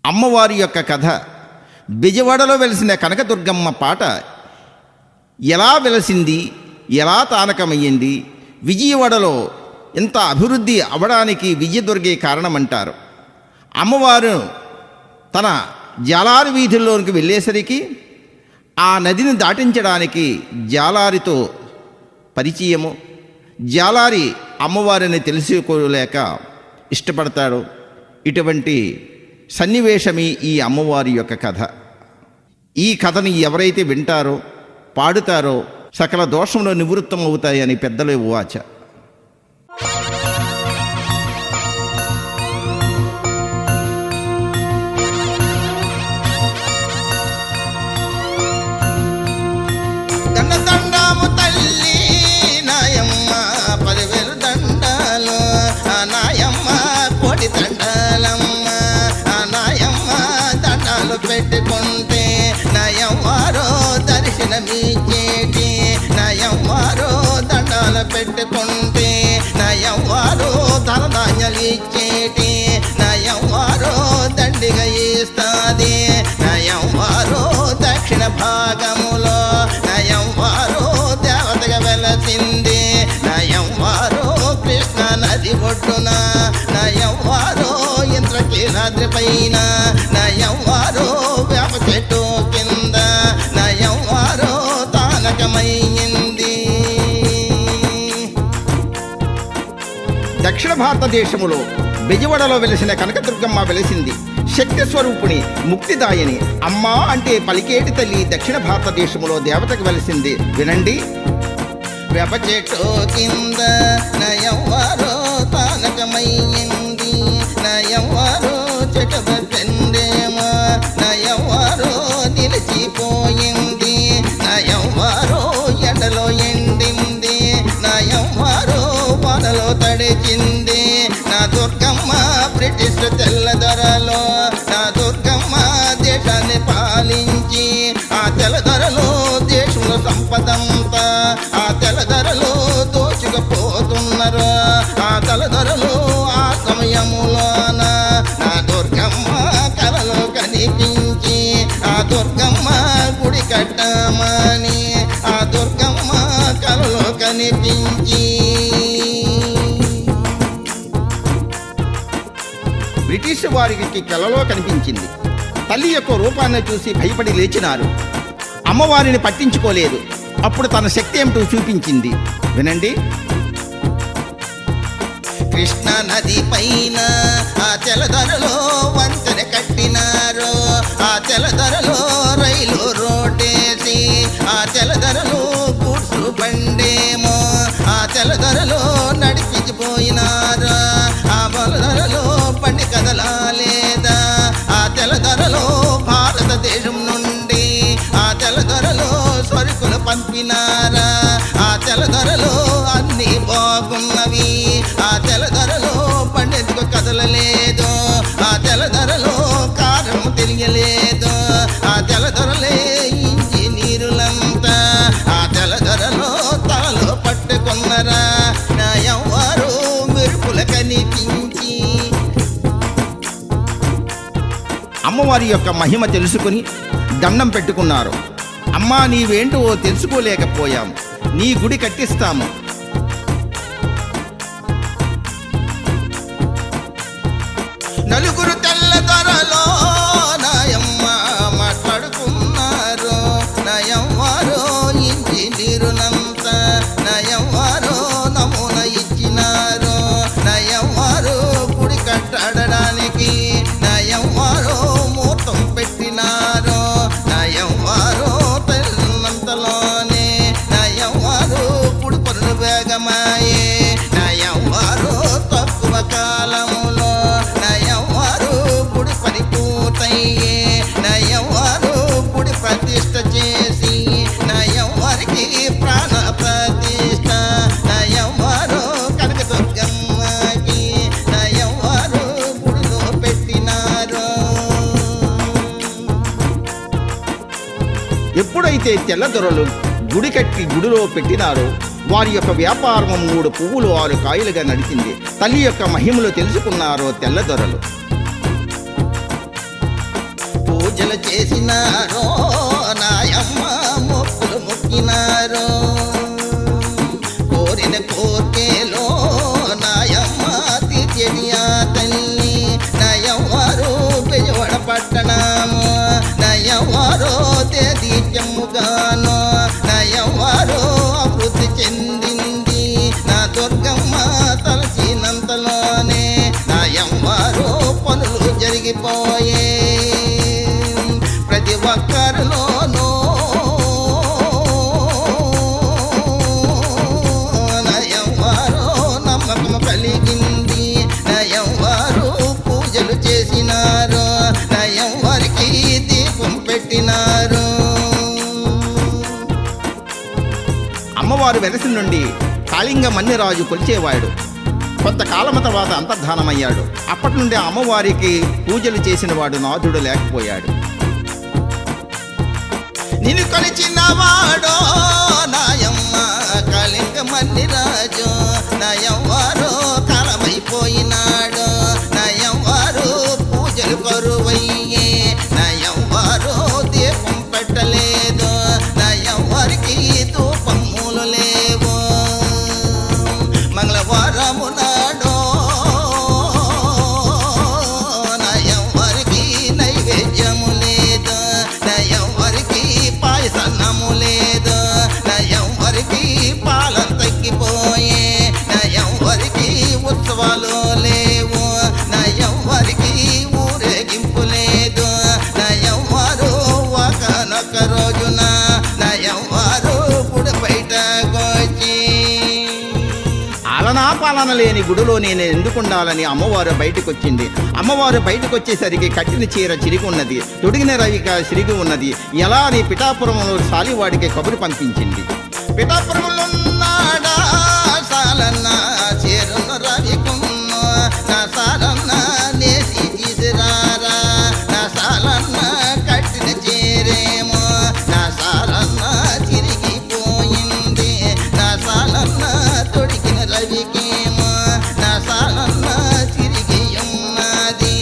అమ్మవారి యొక్క కథ. బెజవాడలో వెలిసిన కనకదుర్గమ్మ పాట ఎలా వెలసింది, ఎలా తానకమయ్యింది, విజయవాడలో ఇంత అభివృద్ధి అవడానికి విజయదుర్గే కారణమంటారు. అమ్మవారు తన జాలారి వీధుల్లోనికి వెళ్ళేసరికి ఆ నదిని దాటించడానికి జాలారితో పరిచయము. జాలారి అమ్మవారిని తెలుసుకోలేక ఇష్టపడతాడు. ఇటువంటి సన్నివేశమే ఈ అమ్మవారి యొక్క కథ. ఈ కథని ఎవరైతే వింటారో, పాడుతారో సకల దోషంలో నివృత్తం అవుతాయని పెద్దలు వాచ. దండము తల్లి నాయమ్మ, 10,000 దండాలు నాయమ్మ, కోటి దండాలమ్మ నాయమ్మ. దండాలు పెట్టుకుంటే నయమ్మారో దర్శనమిచ్చేటి, నయమ్మారో దండాలు పెట్టుకుంటే నయమ్మారో ధనధాన్యాలు ఇచ్చేటి, నయమ్మారో దండిగా ఇస్తాది, నయమ్మారో దక్షిణ భాగములో నయమ్మారో దేవతగా వెలసింది, నయమ్మారో కృష్ణ నది ఒడ్డున, నయమ్మారో ఇంద్రకీలాద్రి పైన, నయమ్మారో వేప చెట్టు కింద, నయమ్మారో తానకమైంది. దక్షిణ భారతదేశములో బెజవాడలో వెలిసిన కనకదుర్గమ్మ వెలిసింది. శక్తి స్వరూపుని, ముక్తిదాయని. అమ్మా అంటే పలికేటి తల్లి దక్షిణ భారతదేశంలో దేవతకు వెలిసింది. వినండి. వేప చెట్టు కింద నయమ్మారో తానకమైంది, నయమ్మారో చెట్టు పెండేమో నయమ్మారో నిలిచిపోయింది, నయమ్మారో ఎండలో ఎండింది, నయమ్మారో వానలో తడిచింది. నా దుర్గమ్మ బ్రిటిష్ తెల్లదొరలో, నా దుర్గమ్మ దేశాన్ని పాలించి, ఆ తెల్లదొరలో దేశంలో సంపదంతా ఆ తెల్లదొరలో దోచుకుపోతున్నారు. ఆ తెల్లదొరలో ఆ సమయములోన నా దుర్గమ్మ కలలో కనిపించి, ఆ దుర్గమ్మ గుడి కట్టమని ఆ దుర్గమ్మ కలలో కనిపించి. బ్రిటిష్ వారికి కలలో కనిపించింది. తల్లి యొక్క రూపాన్ని చూసి భయపడి లేచినారు. అమ్మవారిని పట్టించుకోలేదు. అప్పుడు తన శక్తి ఏమిటో చూపించింది. వినండి. కృష్ణ నది పైన ఆ తెల్లదొరలో వంతెన కట్టినారు, ఆ తెల్లదొరలో రైలు రోడ్డేసి, ఆ తెల్లదొరలో గూడ్సు బండేమో ఆ తెల్లదొరలో నడిపించిపోయినారు. ఆ బలదొరలో బండి కదలాలేదా, ఆ తెల్లదొరలో భారతదేశం నుండి ఆ తెల్లదొరలో సరుకులు పంపినారా. ఆ తెల్లదొరలో అన్ని బాగున్నవి, ఆ తెల్లదొరలో పండెందుకు కదలలేదు, ఆ తెల్లదొరలో కారం తెలియలేదు, ఆ తెల్లదొరలే ఇంజనీరులంతా ఆ తెల్లదొరలో తలలో పట్టుకున్నరా. నా ఎవ్వరు మెరుపుల కనిపించి. అమ్మవారి యొక్క మహిమ తెలుసుకుని దండం పెట్టుకున్నారు. అమ్మా, నీవేంటో తెలుసుకోలేకపోయాం, నీ గుడి కట్టిస్తాము. నలుగురు తెల్లదొరలో నాయమ్మ మాట్లాడుకున్నారు, నయమ్మారో ఇంజనీరులంతా నయమ్మారో నమూన ఇచ్చినారు, నయమ్మారో గుడి కట్టడానికి నయమ్మారో ముహూర్తం పెట్టినారు, నయమ్మారో తెల్లంతలోనే నయమ్మారో గుడి పనులు వేగమాయే, నయమ్మారో తక్కువ కాలములో నయమ్మారో గుడి పని పూర్తయ్యే, నయమ్మారో గుడి ప్రతిష్ట చేసి నయమ్మారికి ప్రాణ ప్రతిష్ట, నయమ్మారో కనకదుర్గమ్మకి నయమ్మారో గుడిలో పెట్టినారు. ఎప్పుడైతే తెల్లదొరలు గుడి కట్టి గుడిలో పెట్టినారో వారి యొక్క వ్యాపారం 3 పువ్వులు 6 కాయలుగా నడిచింది. తల్లి యొక్క మహిమలు తెలుసుకున్నారో తెల్లదొరలు. పూజలు చేసినారో నాయమ్మ మొక్కులు మొక్కినారో కోరిన కోర్కెలో నాయమ్మ తీర్చెడి ఆ తల్లి నయవ్వారు బెజవాడ పట్టణము నయవ్వారో తేదీత్యముగాను నయవ్వారో అభివృద్ధి చెందింది నా దుర్గమ్మ తలచినంతలోనే నయవ్వారు పనులు జరిగిపోయే ప్రతి ఒక్కరిలోనూ నయవ్వారు నమ్మకం కలిగింది నయవ్వారు పూజలు చేసినారు నయవ్వారికి దీపం పెట్టినారు. అమ్మవారు వెలసి నుండి కాళింగ మన్యరాజు కొలిచేవాడు. కొంతకాలమ తర్వాత అంతర్ధానమయ్యాడు. అప్పటి నుండి అమ్మవారికి పూజలు చేసిన వాడు నాథుడు లేకపోయాడు. నిన్ను కొలిచినవాడో నాయమ్మ కాళింగ మన్నిరాజు నయవ్వారు కాలమైపోయినాడు నయవ్వారు పూజలు కరువయ్యే నయవ్వారు దీపం పెట్టలేదు నయవ్వారికి ధూపములు లేవు మంగళవారము నాడో నయవ్వారికి నైవేద్యము లేదు నయవ్వారికి పాయసన్నము లేదు నయవ్వారికి పాలం తగ్గిపోయే నయవ్వారికి ఉత్సవాలు లేవు నయవ్వారికి ఊరేగింపు లేదు నయవ్వారు ఒకనొక రోజున నయవ్వారు గుడి బయటకొచ్చి ఆలనా పాలన లేని గుడిలో నేను ఎందుకుండాలని అమ్మవారు బయటకొచ్చింది. అమ్మవారు బయటకొచ్చేసరికి కట్టిన చీర చిరిగి ఉన్నది, తొడిగిన రవిక చిరిగి ఉన్నది. ఎలా అని పిఠాపురంలో సాలివాడికి కబురు పంపించింది. పిఠాపురంలో నాడా సాలన్న చేరున్న రవికున్న నా సాలన్న నేసి తీసిరారా నా సాలన్న కట్టిన చేరేమో నా సాలన్న చిరిగిపోయింది నా సాలన్న తొడిగిన రవికేమో నా సాలన్న చిరిగి ఉన్నది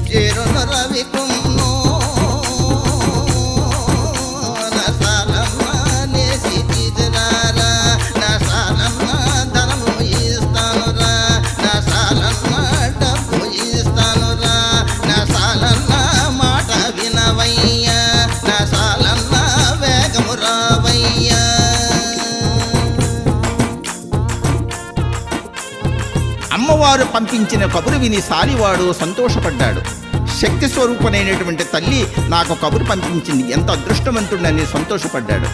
చేరున్న రవికున్నో నా సాలన్న నేసి తీసిరారా నా సాలన్న ధనము ఇస్తానురా నా సాలన్న డబ్బు ఇస్తానురా నా సాలన్న మాట వినవయ్యా నా సాలన్న వేగము రావయ్యా. అమ్మవారు పంపించిన కబురు విని సాలివాడు సంతోషపడ్డాడు. శక్తి స్వరూపమైనటువంటి తల్లి నాకు కబురు పంపించింది, ఎంత అదృష్టవంతుడని సంతోషపడ్డాడు.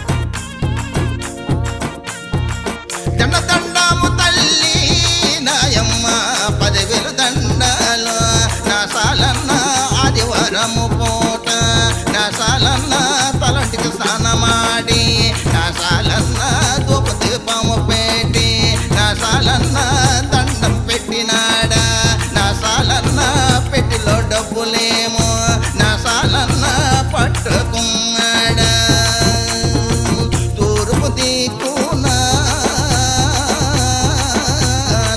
దండము తల్లి నాయమ్మ 10,000 దండాలు నా సాలన్న ఆదివారము పూట నా సాలన్న తలంటికి స్నానమాడి నా సాలన్న ధూప దీపము పెట్టి నా సాలన్న దండం పెట్టినాడా నా సాలన్న పెట్టిలో డబ్బులేమో నా సాలన్న పట్టుకున్నాడా తూర్పు దిక్కునా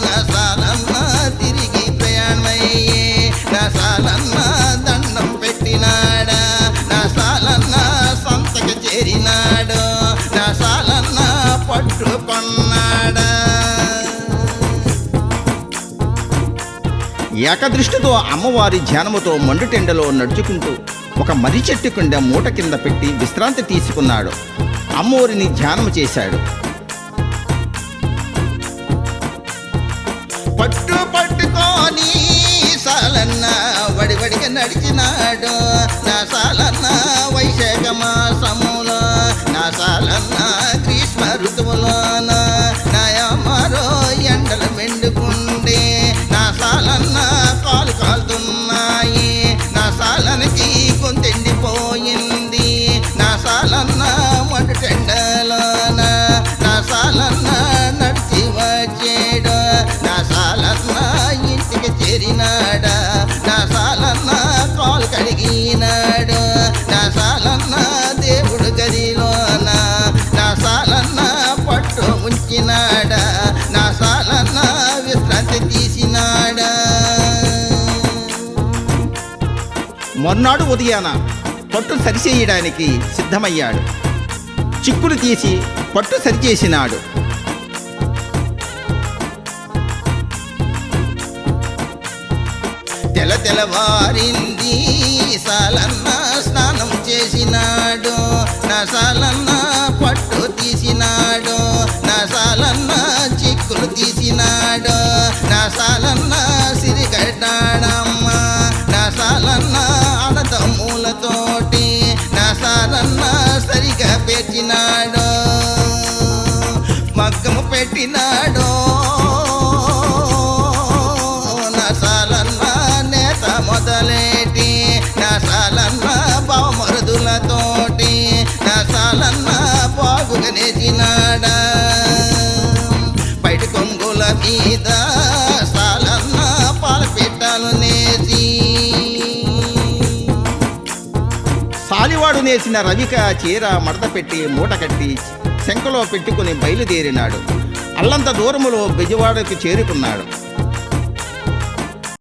నా సాలన్న తిరిగి ప్రయాణమయ్యే నా సాలన్న దండం పెట్టినాడా నా సాలన్న సంతకి చేరినాడు నా సాలన్న పట్టుకున్నాడా. ఏకదృష్టితో అమ్మవారి ధ్యానముతో మండుటెండలో నడుచుకుంటూ ఒక మర్రి చెట్టు కింద మూట కింద పెట్టి విశ్రాంతి తీసుకున్నాడు. అమ్మవారిని ధ్యానము చేశాడు. పట్టుకొని సాలన్న వడివడిగా నడిచినాడు నా సాలన్న వైశాఖ మాసములో నా సాలన్న గ్రీష్మ ఋతువులోన నాయమ్మరో ఎండలు మెండుకుండే నా సాలన్న కాలు కాలుతున్నాయి నా సాలనకి గొంతెండిపోయింది నా సాలన్న మండుటెండలోన నా సాలన్న నడిచి వచ్చేడు నా సాలన్న ఇంటికి చేరినాడా నా సాలన్న కాలు కడిగినాడు నా సాలన్న దేవుడు గదిలోన నా సాలన్న పట్టు ఉంచినాడా నా సాలన్న విశ్రాంతి తీసినాడా. మర్నాడు ఉదయాన పట్టు సరిచేయడానికి సిద్ధమయ్యాడు. చిక్కులు తీసి పట్టు సరిచేసినాడు. తెల్లవారింది, సాలన్న స్నానం చేసినాడు. నా సాలన్న పట్టు తీసినాడు. నా సాలన్న చిక్కులు తీసినాడు. నా సాలన్న సిరిగడ్డాడమ్మా. నా సాలన్న అన్నదమ్ములతోటి నా సాలన్న సరిగా పెట్టినాడు. మగ్గము పెట్టినాడు. నా సాలన్న నేత మొదలేటి నా సాలన్న బావమరుదులతోటి నా సాలన్న బాగుగా నేసినాడా. బయట కొంగుల మీద సాలన్న పాల పెట్టాలు నేసి సాలివాడు నేసిన రవిక చీర మడత పెట్టి మూట కట్టి శంఖలో పెట్టుకుని బయలుదేరినాడు. అల్లంత దూరములో బెజవాడకు చేరుకున్నాడు.